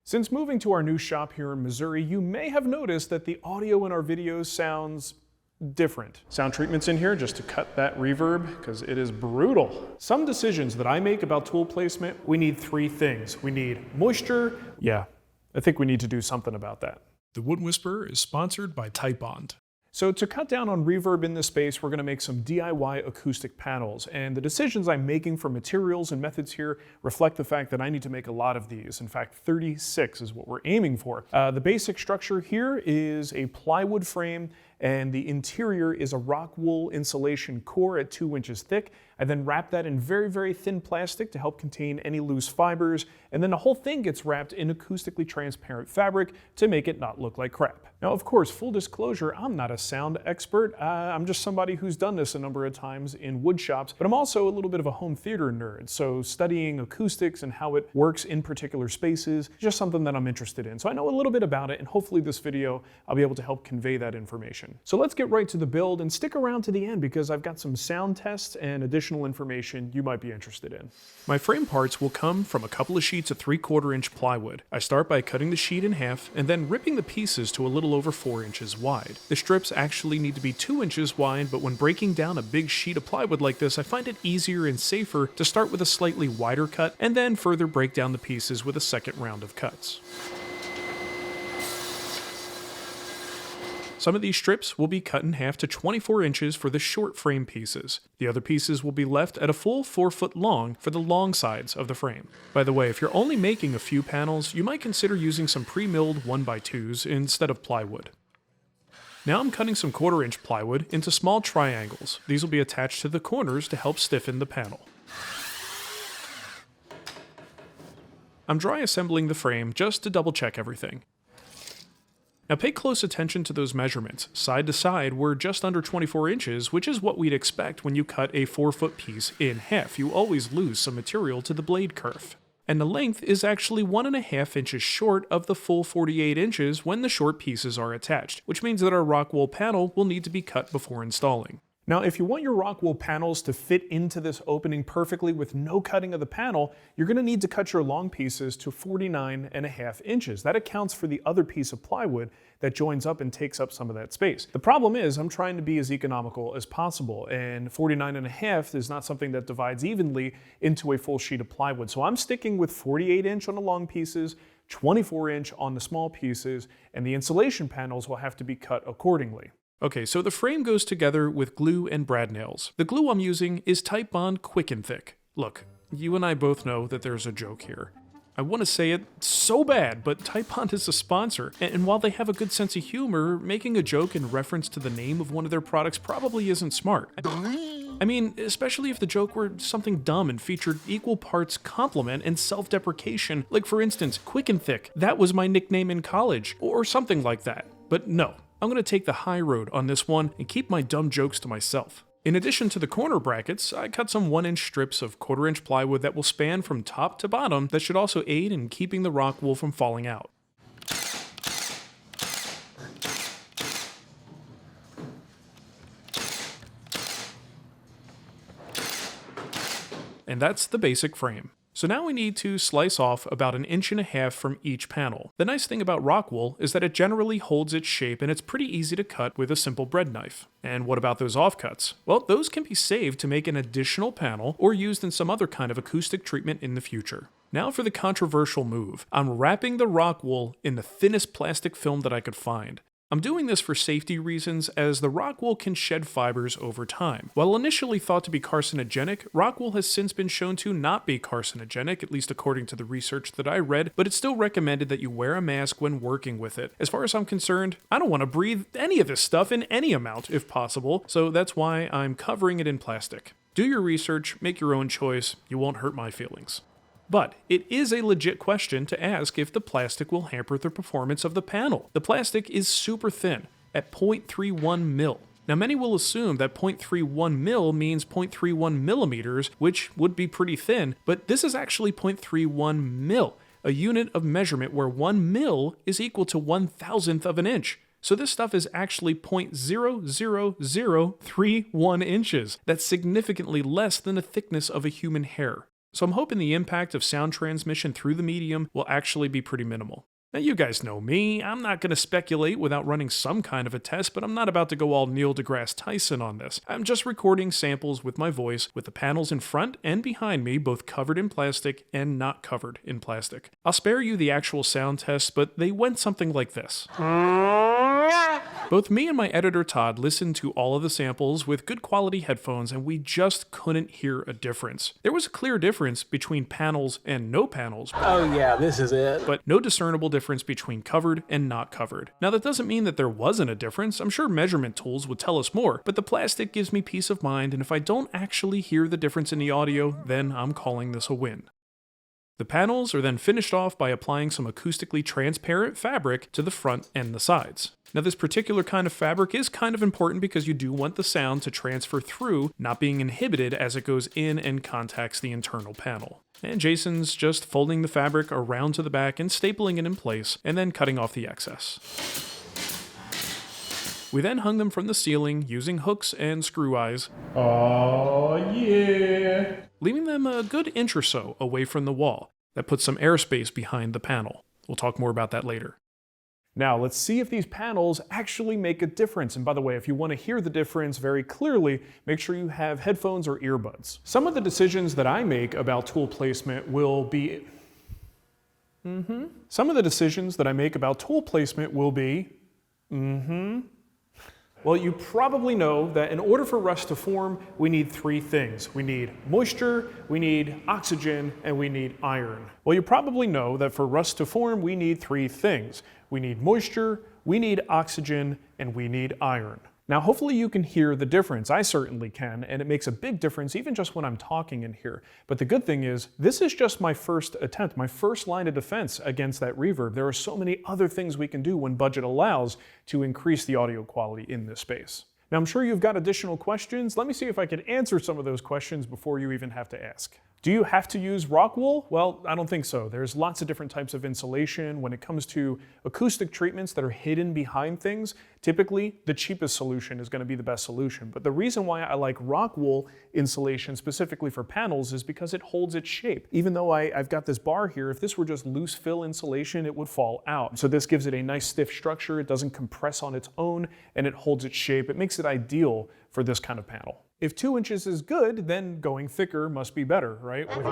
Since moving to our new shop here in Missouri, you may have noticed that the audio in our videos sounds different. Sound treatments in here just to cut that reverb because it is brutal. Some decisions that I make about tool placement, we need three things. We need moisture. Yeah, I think we need to do something about that. The Wood Whisperer is sponsored by Typebond. So to cut down on reverb in this space, we're going to make some DIY acoustic panels, and the decisions I'm making for materials and methods here reflect the fact that I need to make a lot of these. In fact, 36 is what we're aiming for. The basic structure here is a plywood frame, and the interior is a rock wool insulation core at 2 inches thick. I then wrap that in very, very thin plastic to help contain any loose fibers, and then the whole thing gets wrapped in acoustically transparent fabric to make it not look like crap. Now, of course, full disclosure, I'm not a sound expert. I'm just somebody who's done this a number of times in wood shops, but I'm also a little bit of a home theater nerd, so studying acoustics and how it works in particular spaces is just something that I'm interested in. So I know a little bit about it, and hopefully this video, I'll be able to help convey that information. So let's get right to the build and stick around to the end because I've got some sound tests and additional information you might be interested in. My frame parts will come from a couple of sheets of 3/4 inch plywood. I start by cutting the sheet in half and then ripping the pieces to a little over 4 inches wide. The strips actually need to be 2 inches wide, but when breaking down a big sheet of plywood like this, I find it easier and safer to start with a slightly wider cut and then further break down the pieces with a second round of cuts. Some of these strips will be cut in half to 24 inches for the short frame pieces. The other pieces will be left at a full 4 foot long for the long sides of the frame. By the way, if you're only making a few panels, you might consider using some pre-milled 1x2s instead of plywood. Now I'm cutting some 1/4 inch plywood into small triangles. These will be attached to the corners to help stiffen the panel. I'm dry assembling the frame just to double check everything. Now pay close attention to those measurements. Side to side, we're just under 24 inches, which is what we'd expect when you cut a 4-foot piece in half. You always lose some material to the blade kerf. And the length is actually 1.5 inches short of the full 48 inches when the short pieces are attached, which means that our rock wool panel will need to be cut before installing. Now, if you want your rock wool panels to fit into this opening perfectly with no cutting of the panel, you're going to need to cut your long pieces to 49.5 inches. That accounts for the other piece of plywood that joins up and takes up some of that space. The problem is I'm trying to be as economical as possible, and 49.5 is not something that divides evenly into a full sheet of plywood. So I'm sticking with 48 inch on the long pieces, 24 inch on the small pieces, and the insulation panels will have to be cut accordingly. Okay, so the frame goes together with glue and brad nails. The glue I'm using is Typebond Quick and Thick. Look, you and I both know that there's a joke here. I want to say it so bad, but Typebond is a sponsor, and while they have a good sense of humor, making a joke in reference to the name of one of their products probably isn't smart. I mean, especially if the joke were something dumb and featured equal parts compliment and self-deprecation, like for instance, Quick and Thick, that was my nickname in college, or something like that. But no. I'm going to take the high road on this one and keep my dumb jokes to myself. In addition to the corner brackets, I cut some 1-inch strips of 1/4 inch plywood that will span from top to bottom that should also aid in keeping the rock wool from falling out. And that's the basic frame. So now we need to slice off about 1.5 inches from each panel. The nice thing about rock wool is that it generally holds its shape and it's pretty easy to cut with a simple bread knife. And what about those offcuts? Well, those can be saved to make an additional panel or used in some other kind of acoustic treatment in the future. Now for the controversial move. I'm wrapping the rock wool in the thinnest plastic film that I could find. I'm doing this for safety reasons, as the rock wool can shed fibers over time. While initially thought to be carcinogenic, rock wool has since been shown to not be carcinogenic, at least according to the research that I read, but it's still recommended that you wear a mask when working with it. As far as I'm concerned, I don't want to breathe any of this stuff in any amount if possible, so that's why I'm covering it in plastic. Do your research, make your own choice, you won't hurt my feelings. But it is a legit question to ask if the plastic will hamper the performance of the panel. The plastic is super thin, at 0.31 mil. Now many will assume that 0.31 mil means 0.31 millimeters, which would be pretty thin, but this is actually 0.31 mil, a unit of measurement where 1 mil is equal to 1/1000th of an inch. So this stuff is actually 0.00031 inches. That's significantly less than the thickness of a human hair. So I'm hoping the impact of sound transmission through the medium will actually be pretty minimal. Now you guys know me, I'm not going to speculate without running some kind of a test, but I'm not about to go all Neil deGrasse Tyson on this. I'm just recording samples with my voice, with the panels in front and behind me both covered in plastic and not covered in plastic. I'll spare you the actual sound tests, but they went something like this. Both me and my editor Todd listened to all of the samples with good quality headphones, and we just couldn't hear a difference. There was a clear difference between panels and no panels. Oh yeah, this is it. But no discernible difference between covered and not covered. Now that doesn't mean that there wasn't a difference. I'm sure measurement tools would tell us more, but the plastic gives me peace of mind, and if I don't actually hear the difference in the audio, then I'm calling this a win. The panels are then finished off by applying some acoustically transparent fabric to the front and the sides. Now this particular kind of fabric is kind of important because you do want the sound to transfer through, not being inhibited as it goes in and contacts the internal panel. And Jason's just folding the fabric around to the back and stapling it in place, and then cutting off the excess. We then hung them from the ceiling using hooks and screw eyes. Oh yeah! Leaving them a good inch or so away from the wall. That puts some airspace behind the panel. We'll talk more about that later. Now let's see if these panels actually make a difference. And by the way, if you want to hear the difference very clearly, make sure you have headphones or earbuds. Some of the decisions that I make about tool placement will be... Some of the decisions that I make about tool placement will be... Well, you probably know that in order for rust to form, we need three things. We need moisture, we need oxygen, and we need iron. Well, you probably know that for rust to form, we need three things. We need moisture, we need oxygen, and we need iron. Now, hopefully you can hear the difference. I certainly can, and it makes a big difference even just when I'm talking in here. But the good thing is, this is just my first attempt, my first line of defense against that reverb. There are so many other things we can do when budget allows to increase the audio quality in this space. Now, I'm sure you've got additional questions. Let me see if I can answer some of those questions before you even have to ask. Do you have to use rock wool? Well, I don't think so. There's lots of different types of insulation. When it comes to acoustic treatments that are hidden behind things, typically the cheapest solution is going to be the best solution. But the reason why I like rock wool insulation specifically for panels is because it holds its shape. Even though I've got this bar here, if this were just loose fill insulation, it would fall out. So this gives it a nice stiff structure. It doesn't compress on its own, and it holds its shape. It makes it ideal for this kind of panel. If 2 inches is good, then going thicker must be better, right? Oh, no,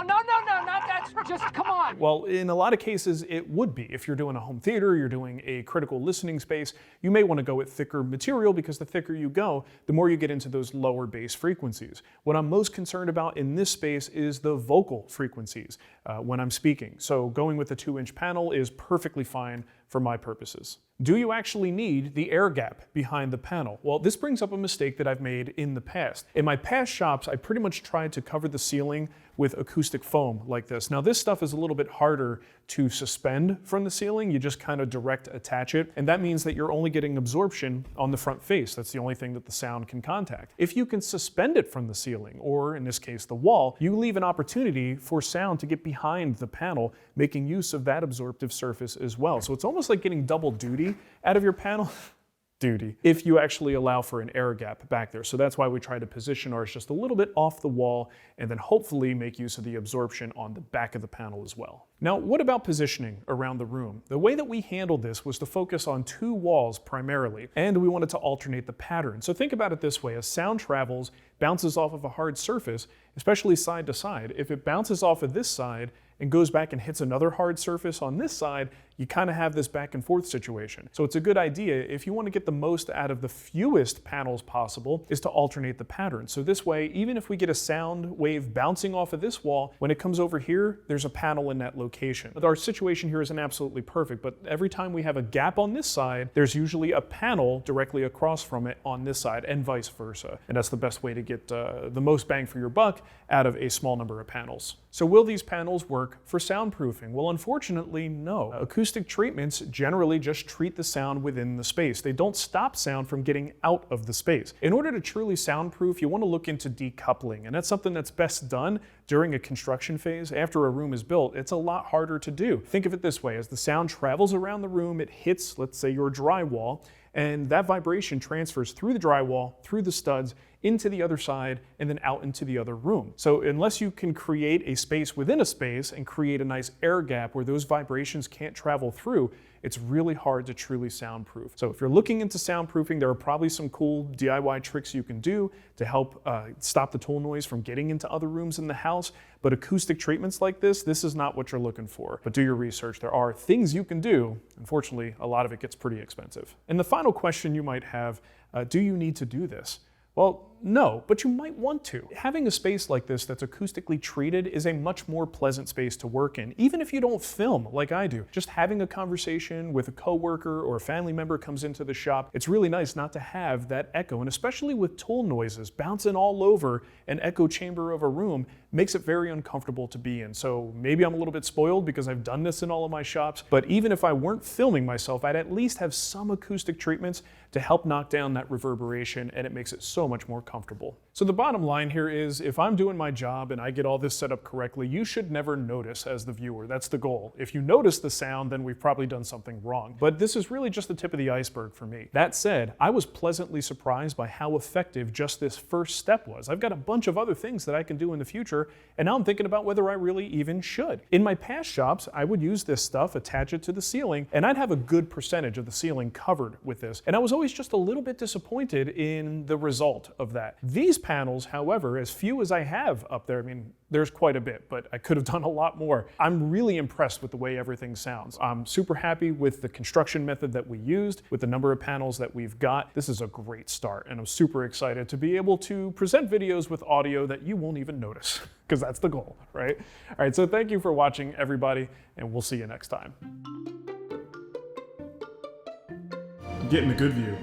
not that. Just come on. Well, in a lot of cases, it would be. If you're doing a home theater, you're doing a critical listening space, you may want to go with thicker material because the thicker you go, the more you get into those lower bass frequencies. What I'm most concerned about in this space is the vocal frequencies when I'm speaking. So going with a 2-inch panel is perfectly fine for my purposes. Do you actually need the air gap behind the panel? Well, this brings up a mistake that I've made in the past. In my past shops, I pretty much tried to cover the ceiling with acoustic foam like this. Now this stuff is a little bit harder to suspend from the ceiling. You just kind of direct attach it, and that means that you're only getting absorption on the front face. That's the only thing that the sound can contact. If you can suspend it from the ceiling, or in this case the wall, you leave an opportunity for sound to get behind the panel, making use of that absorptive surface as well. So it's almost like getting double duty out of your panel. Duty, if you actually allow for an air gap back there. So that's why we try to position ours just a little bit off the wall and then hopefully make use of the absorption on the back of the panel as well. Now, what about positioning around the room? The way that we handled this was to focus on 2 walls primarily, and we wanted to alternate the pattern. So think about it this way: as sound travels, bounces off of a hard surface, especially side to side. If it bounces off of this side and goes back and hits another hard surface on this side, you kind of have this back and forth situation. So it's a good idea, if you want to get the most out of the fewest panels possible, is to alternate the pattern. So this way, even if we get a sound wave bouncing off of this wall, when it comes over here, there's a panel in that location. Our situation here isn't absolutely perfect, but every time we have a gap on this side, there's usually a panel directly across from it on this side, and vice versa. And that's the best way to get the most bang for your buck out of a small number of panels. So will these panels work for soundproofing? Well, unfortunately, no. Acoustic treatments generally just treat the sound within the space. They don't stop sound from getting out of the space. In order to truly soundproof, you want to look into decoupling, and that's something that's best done during a construction phase. After a room is built, it's a lot harder to do. Think of it this way: as the sound travels around the room, it hits, let's say, your drywall, and that vibration transfers through the drywall, through the studs, into the other side and then out into the other room. So unless you can create a space within a space and create a nice air gap where those vibrations can't travel through, it's really hard to truly soundproof. So if you're looking into soundproofing, there are probably some cool DIY tricks you can do to help stop the tool noise from getting into other rooms in the house. But acoustic treatments like this is not what you're looking for. But do your research. There are things you can do. Unfortunately, a lot of it gets pretty expensive. And the final question you might have, do you need to do this? Well, no, but you might want to. Having a space like this that's acoustically treated is a much more pleasant space to work in, even if you don't film like I do. Just having a conversation with a coworker or a family member comes into the shop, it's really nice not to have that echo, and especially with tool noises bouncing all over an echo chamber of a room makes it very uncomfortable to be in. So maybe I'm a little bit spoiled because I've done this in all of my shops, but even if I weren't filming myself, I'd at least have some acoustic treatments to help knock down that reverberation, and it makes it so much more comfortable. So the bottom line here is, if I'm doing my job and I get all this set up correctly, you should never notice as the viewer. That's the goal. If you notice the sound, then we've probably done something wrong. But this is really just the tip of the iceberg for me. That said, I was pleasantly surprised by how effective just this first step was. I've got a bunch of other things that I can do in the future, and now I'm thinking about whether I really even should. In my past shops, I would use this stuff, attach it to the ceiling, and I'd have a good percentage of the ceiling covered with this. And I was always just a little bit disappointed in the result of that. These panels, however, as few as I have up there, I mean, there's quite a bit, but I could have done a lot more. I'm really impressed with the way everything sounds. I'm super happy with the construction method that we used, with the number of panels that we've got. This is a great start, and I'm super excited to be able to present videos with audio that you won't even notice, because that's the goal, right? All right, so thank you for watching, everybody, and we'll see you next time. Getting a good view.